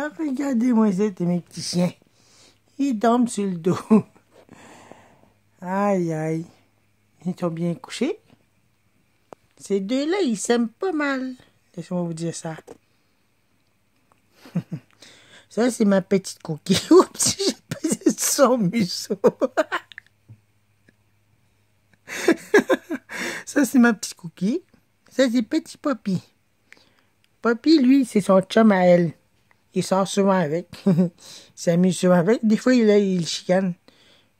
Ah, regardez-moi ça, mes petits chiens. Ils dorment sur le dos. Aïe, aïe. Ils sont bien couchés. Ces deux-là, ils s'aiment pas mal. Laissez-moi vous dire ça. Ça, c'est ma petite coquille. Oups, j'ai pesé son museau. Ça, c'est ma petite coquille. Ça, c'est petit Poppy. Poppy, lui, c'est son chum à elle. Il sort souvent avec. Il s'amuse souvent avec. Des fois, il chicane.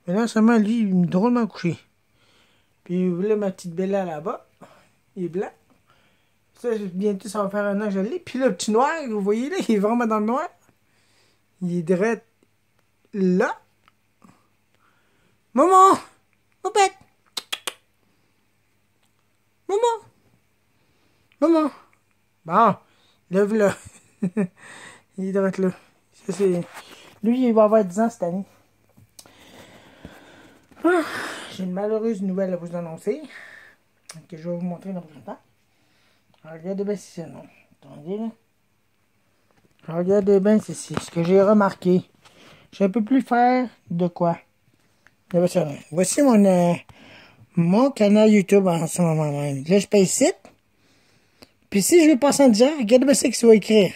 Mais là, seulement, lui, il est drôlement couché. Puis là, ma petite Bella là-bas, il est blanc. Ça, bientôt, ça va faire un an que je l'ai. Puis le petit noir, vous voyez là, il est vraiment dans le noir. Il est direct là. Maman! Poupette! Maman! Maman! Bon, lève-le. Il est direct là. Ça, c'est... Lui, il va avoir 10 ans cette année. Ah, j'ai une malheureuse nouvelle à vous annoncer. Que je vais vous montrer dans le prochain temps. Regardez bien si c'est non. Attendez là. Regardez bien ceci. Ce que j'ai remarqué. Je ne peux plus faire de quoi. Voici mon canal YouTube en ce moment même. Là, je paye ici. Puis si je veux passer en direct, regardez bien ce que ça va écrire.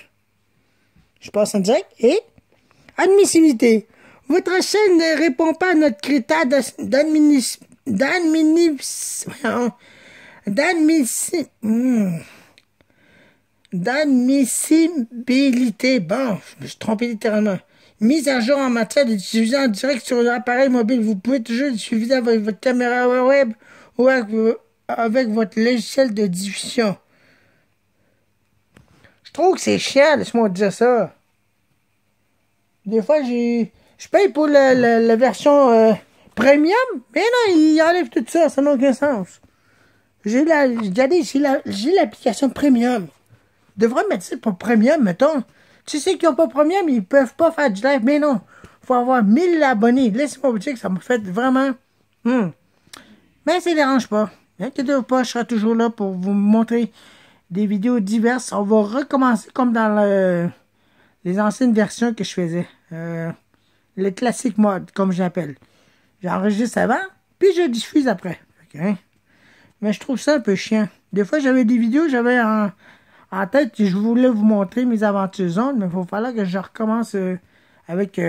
Je passe en direct et admissibilité. Votre chaîne ne répond pas à notre critère d'admissibilité. Bon, je me suis trompé littéralement. Mise à jour en matière de diffusion en direct sur l'appareil mobile. Vous pouvez toujours diffuser avec votre caméra web ou avec votre logiciel de diffusion. Je trouve que c'est chiant, laisse-moi dire ça. Des fois, je paye pour la version premium, mais non, il enlève tout ça, ça n'a aucun sens. J'ai l'application premium. Devrait mettre ça pour premium, mettons. Tu sais qu'ils n'ont pas premium, ils peuvent pas faire du live, mais non. Faut avoir 1000 abonnés. Laissez-moi vous dire que ça me fait vraiment... Mais ça ne dérange pas. Inquiétez-vous pas, je serai toujours là pour vous montrer des vidéos diverses. On va recommencer comme dans les anciennes versions que je faisais. Le classique mode, comme j'appelle. J'enregistre avant, puis je diffuse après. Okay. Mais je trouve ça un peu chiant. Des fois, j'avais des vidéos, j'avais en tête que je voulais vous montrer mes aventures zones, mais il va falloir que je recommence avec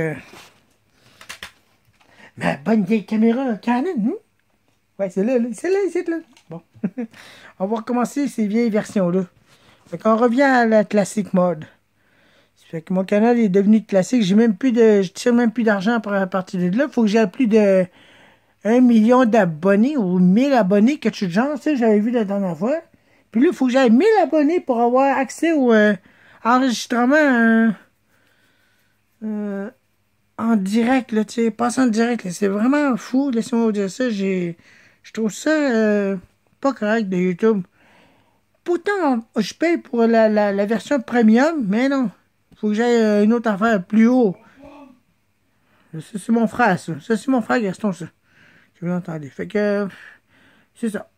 ma bonne vieille caméra Canon. Ouais, c'est là, c'est là. Bon. On va recommencer ces vieilles versions-là. Fait qu'on revient à la classique mode. Fait que mon canal est devenu classique. Je tire même plus d'argent à partir de là. Faut que j'ai plus de 1 million d'abonnés ou 1000 abonnés, quelque chose de genre. Ça, j'avais vu la dernière fois. Puis là, il faut que j'aille 1000 abonnés pour avoir accès au enregistrement en direct, là, tu sais, passe en direct. C'est vraiment fou, laissez-moi vous dire ça. Je trouve ça pas correct de YouTube. Pourtant, je paye pour la version premium, mais non. Faut que j'aille une autre affaire plus haut. Ça, c'est mon frère, ça. Ça, c'est mon frère Gaston, ça. Que vous entendez. Fait que, c'est ça.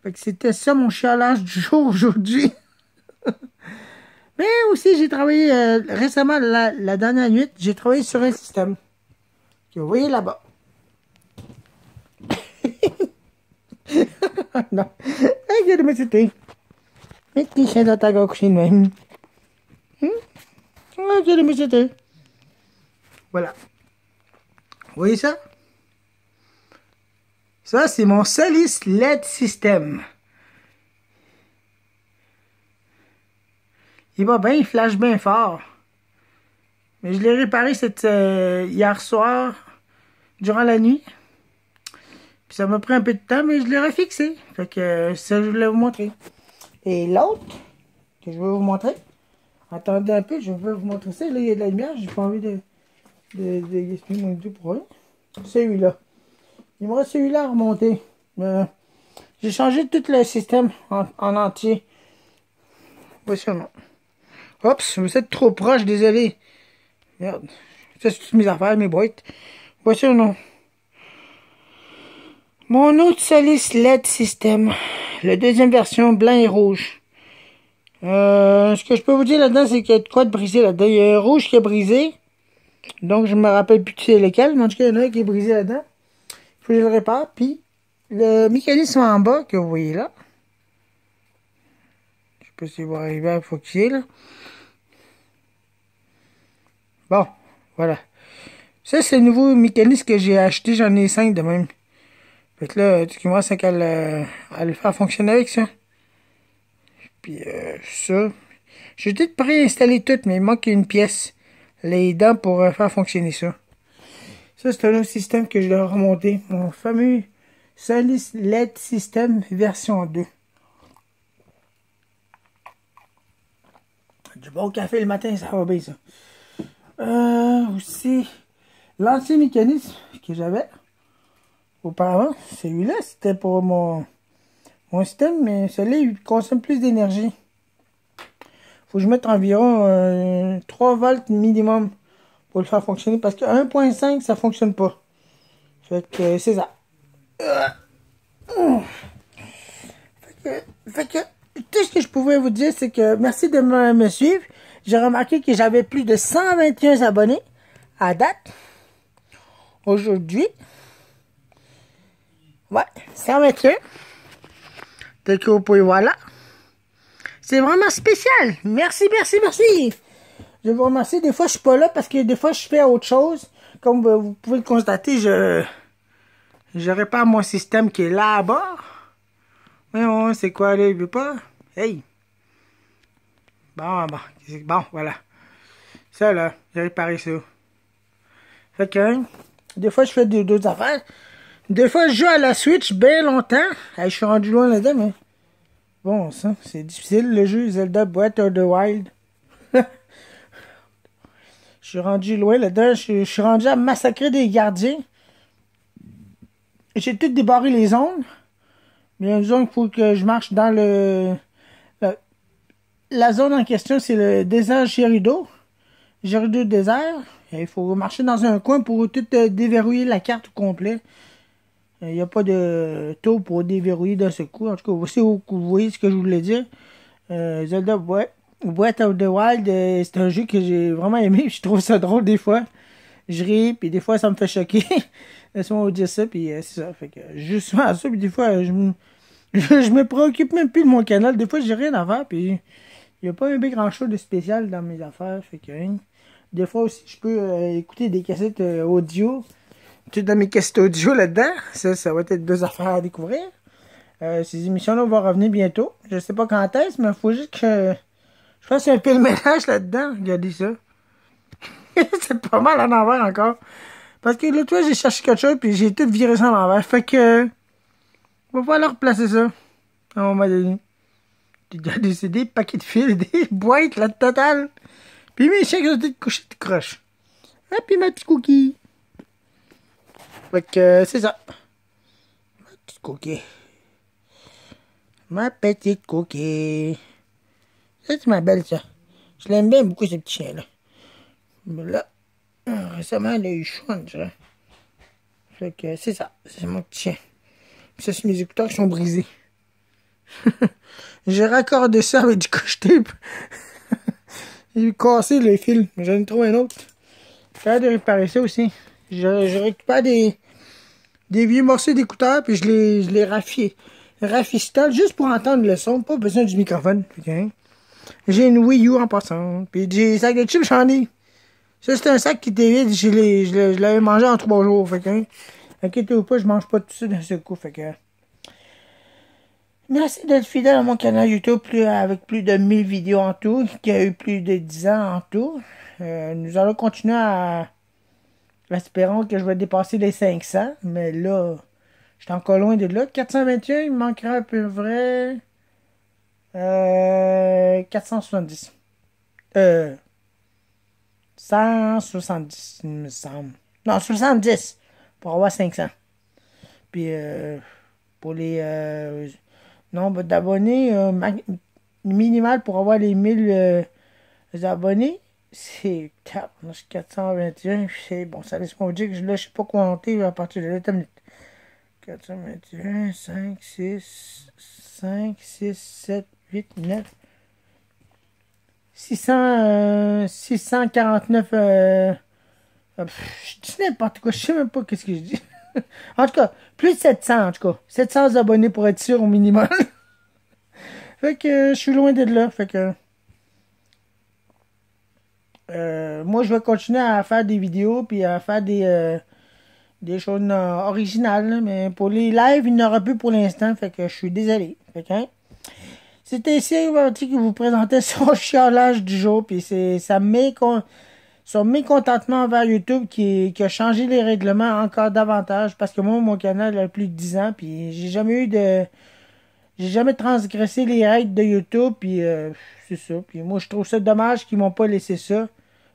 Fait que c'était ça mon chialage du jour aujourd'hui. Mais aussi, j'ai travaillé récemment, la dernière nuit, j'ai travaillé sur un système. Que vous voyez là-bas. Non. Regardez-moi c'était. Mais petit chien dans ta coucher de même. Regardez-moi c'était. Voilà. Vous voyez ça? Ça, c'est mon Solis LED système. Il va bien, il flash bien fort. Mais je l'ai réparé hier soir, durant la nuit. Puis ça m'a pris un peu de temps, mais je l'ai refixé. Fait que ça, je voulais vous montrer. Et l'autre, que je vais vous montrer. Attendez un peu, je vais vous montrer ça. Là, il y a de la lumière, j'ai pas envie de gaspiller mon vidéo pour rien. Celui-là. Il me reste celui-là à remonter. J'ai changé tout le système en entier. Voici un nom. Oups, vous êtes trop proche, désolé. Merde. Ça, c'est toutes mes affaires, mes boîtes. Voici un nom. Mon autre Solis LED système. La deuxième version, blanc et rouge. Ce que je peux vous dire là-dedans, c'est qu'il y a de quoi de brisé là-dedans. Il y a un rouge qui est brisé. Donc, je me rappelle plus c'est lequel. Mais en tout cas, il y en a un qui est brisé là-dedans. Il faut que je le répare. Puis, le mécanisme en bas que vous voyez là. Je sais pas si vous arriver à focusser là. Bon, voilà. Ça, c'est le nouveau mécanisme que j'ai acheté. J'en ai 5 de même. Fait que là, tu vois, c'est qu'à le faire fonctionner avec ça. Puis, ça. J'ai tout préinstallé tout, mais il manque une pièce. Les dents pour faire fonctionner ça. Ça, c'est un autre système que je dois remonter. Mon fameux Solis LED System version 2. Du bon café le matin, ça va bien, ça. Aussi, l'ancien mécanisme que j'avais auparavant, celui-là, c'était pour mon système, mais celui-là, il consomme plus d'énergie. Faut que je mette environ 3 volts minimum pour le faire fonctionner, parce que 1.5, ça fonctionne pas. Fait que c'est ça. Fait que tout ce que je pouvais vous dire, c'est que merci de me suivre. J'ai remarqué que j'avais plus de 121 abonnés à date. Aujourd'hui. Ouais, 121. Tel que vous pouvez voir là. C'est vraiment spécial. Merci, merci, merci. Je vous remercie. Des fois, je suis pas là parce que des fois, je fais autre chose. Comme vous pouvez le constater, je répare mon système qui est là-bas. Mais bon, c'est quoi là? Il veut pas? Hey! Bon, voilà. Ça là, j'ai réparé ça. Fait que, hein, des fois, je fais d'autres affaires. Des fois, je joue à la Switch bien longtemps. Hey, je suis rendu loin là-dedans, mais... Bon, ça, c'est difficile, le jeu Zelda Breath of the Wild. Je suis rendu loin là-dedans. Je suis rendu à massacrer des gardiens. J'ai tout débarré les zones. Mais il y a une zone qu'il faut que je marche dans la zone en question, c'est le désert Gerudo. Gerudo désert. Il faut marcher dans un coin pour tout déverrouiller la carte au complet. Il n'y a pas de taux pour déverrouiller d'un seul coup. En tout cas, voici où vous voyez ce que je voulais dire. Zelda Breath of the Wild, c'est un jeu que j'ai vraiment aimé. Je trouve ça drôle des fois. Je ris, puis des fois ça me fait choquer. Laisse-moi vous dire ça, puis c'est ça. Fait que justement à ça, puis des fois je me préoccupe même plus de mon canal. Des fois j'ai rien à faire, puis il n'y a pas un big grand chose de spécial dans mes affaires. Fait que des fois aussi je peux écouter des cassettes audio. Tout dans mes cassettes audio là-dedans. Ça va être deux affaires à découvrir. Ces émissions-là vont revenir bientôt. Je sais pas quand est-ce, mais il faut juste que je fasse un peu le ménage là-dedans. Regardez ça. C'est pas mal à l'envers encore. Parce que l'autre fois, j'ai cherché quelque chose, puis j'ai tout viré ça à l'envers. Fait que, on va falloir replacer ça. À un moment donné. Regardez, c'est des paquets de fils, des boîtes, la totale. Puis mes chèques ont été couchés de croche. Et puis ma petite cookie. Fait que, c'est ça. Ma petite cookie. Ma petite cookie. Ça, c'est ma belle, ça. Je l'aime bien beaucoup, ce petit chien-là. Mais là, récemment, il a eu chaud, ça. Fait que, c'est ça. C'est mon petit chien. Puis ça, c'est mes écouteurs qui sont brisés. J'ai raccordé ça avec du scotch-tape. J'ai eu cassé le fil. Mais j'en ai trouvé un autre. J'ai hâte de réparer ça aussi. Je récupère des vieux morceaux d'écouteurs, puis je les rafistole juste pour entendre le son. Pas besoin du microphone. Okay. J'ai une Wii U en passant. Puis des sacs de chips, j'en ai. Ça, c'est un sac qui était vide. Je l'avais mangé en 3 jours. Fait que, inquiétez-vous pas, je mange pas tout ça d'un seul coup. Fait que, merci d'être fidèle à mon canal YouTube avec plus de 1000 vidéos en tout, qui a eu plus de 10 ans en tout. Nous allons continuer espérons que je vais dépasser les 500, mais là, je suis encore loin de là. 421, il me manquera à peu près 470. 170, il me semble. Non, 70 pour avoir 500. Puis pour les nombres d'abonnés minimal pour avoir les 1000 abonnés, c'est 421. C'est bon, ça laisse-moi vous dire que là, je sais pas compter à partir de là. 421, 5, 6, 7, 8, 9. 649... je dis n'importe quoi, je sais même pas qu'est-ce que je dis. En tout cas, plus de 700 en tout cas. 700 abonnés pour être sûr au minimum. Fait que je suis loin de là. Fait que moi je vais continuer à faire des vidéos puis à faire des choses originales. Là, mais pour les lives, il n'y en aura plus pour l'instant. Fait que je suis désolé. Fait que, hein, c'était ici qui vous présentait son chiolage du jour. Puis c'est son mécontentement envers YouTube qui a changé les règlements encore davantage. Parce que moi, mon canal a plus de 10 ans. Puis j'ai jamais transgressé les règles de YouTube. Puis c'est ça. Puis moi, je trouve ça dommage qu'ils m'ont pas laissé ça.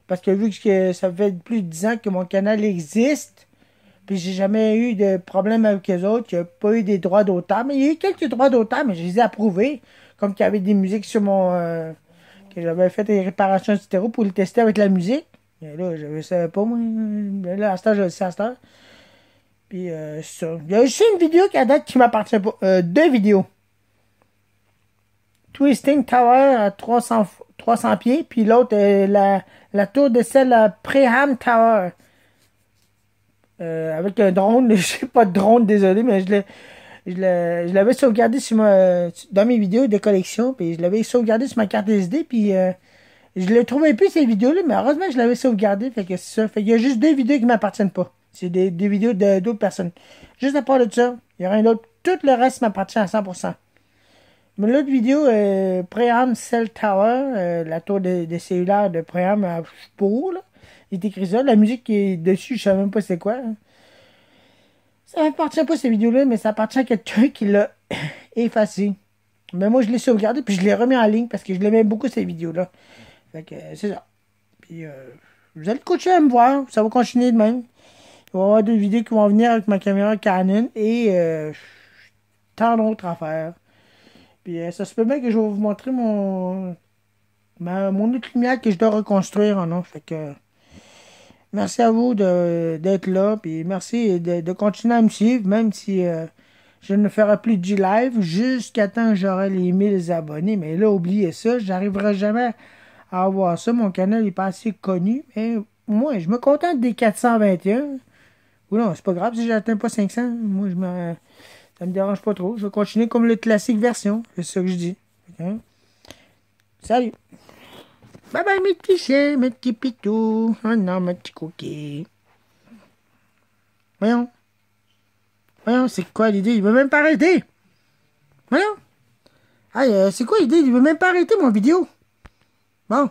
Parce que vu que ça fait plus de 10 ans que mon canal existe. Puis j'ai jamais eu de problème avec les autres. Il n'y a pas eu des droits d'auteur. Mais il y a eu quelques droits d'auteur, mais je les ai approuvés. Comme qu'il y avait des musiques sur que j'avais fait des réparations, etc. pour le tester avec la musique. Mais là, je ne savais pas, moi. Mais là, à ce temps, je le sais à ce temps. Puis, c'est ça. Il y a aussi une vidéo qui à date qui m'appartient pas. Deux vidéos. Twisting Tower à 300 pieds. Puis l'autre, la tour de celle à Preham Tower. Avec un drone. Je sais pas de drone, désolé, mais je l'avais sauvegardé dans mes vidéos de collection. Puis je l'avais sauvegardé sur ma carte SD. Puis je le trouvais plus ces vidéos-là, mais heureusement je l'avais sauvegardé. Fait que c'est ça. Fait qu'il y a juste deux vidéos qui m'appartiennent pas. C'est des vidéos d'autres personnes. Juste à part de ça, il y a rien d'autre. Tout le reste m'appartient à 100%. Mais l'autre vidéo, Preham Cell Tower, la tour de cellulaire de Preham à Pau, là. Il est écrit ça. La musique qui est dessus, je sais même pas c'est quoi. Hein. Ça m'appartient pas ces vidéos-là, mais ça appartient à quelqu'un qui l'a effacé. Mais moi, je l'ai sauvegardé, puis je l'ai remis en ligne parce que je l'aimais beaucoup ces vidéos-là. Fait que c'est ça. Puis vous allez continuer à me voir. Ça va continuer de même. Il va y avoir d'autres vidéos qui vont venir avec ma caméra Canon et tant d'autres affaires. Puis ça se peut bien que je vais vous montrer mon autre lumière que je dois reconstruire en or. Fait que merci à vous d'être là. Puis merci de continuer à me suivre, même si je ne ferai plus du live jusqu'à temps que j'aurai les 1000 abonnés. Mais là, oubliez ça, j'arriverai jamais à avoir ça. Mon canal n'est pas assez connu. Mais moi, je me contente des 421. Ou non, c'est pas grave si j'atteins pas 500. Moi, ça me dérange pas trop. Je vais continuer comme le classique version. C'est ça que je dis. Okay. Salut. Bye bye mes petits chiens, mes petits pitous. Oh non, mes petits cookies. Voyons. Voyons, c'est quoi l'idée? Il veut même pas arrêter. Voyons. Hey, c'est quoi l'idée? Il veut même pas arrêter mon vidéo. Bon.